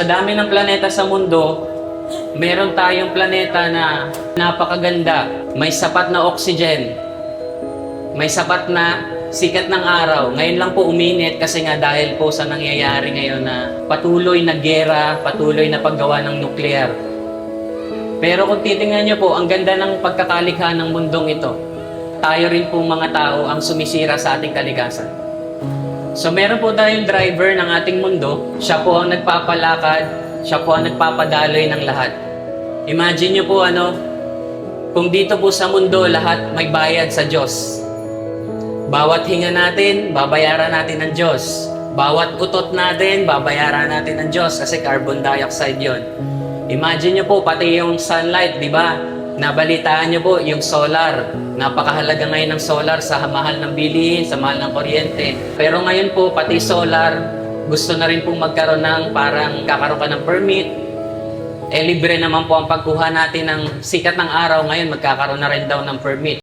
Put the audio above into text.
Sa dami ng planeta sa mundo, meron tayong planeta na napakaganda. May sapat na oxygen. May sapat na sikat ng araw. Ngayon lang po uminit kasi nga dahil po sa nangyayari ngayon na patuloy na gera, patuloy na paggawa ng nuclear. Pero kung titingnan nyo po, ang ganda ng pagkakalikha ng mundong ito. Tayo rin po mga tao ang sumisira sa ating kalikasan. So meron po tayong driver ng ating mundo. Siya po ang nagpapalakad. Siya po ang nagpapadaloy ng lahat. Imagine nyo po kung dito po sa mundo lahat may bayad sa Diyos. Bawat hinga natin, babayaran natin ng Diyos. Bawat utot natin, babayaran natin ng Diyos kasi carbon dioxide yon. Imagine nyo po, pati yung sunlight, di ba? Nabalitaan nyo po yung solar. Napakahalaga ngayon ng solar sa mahal ng bilihin, sa mahal ng kuryente. Pero ngayon po, pati solar, gusto na rin pong magkaroon ng parang kakaroon ka ng permit. Libre naman po ang pagkuha natin ng sikat ng araw. Ngayon, magkakaroon na rin daw ng permit.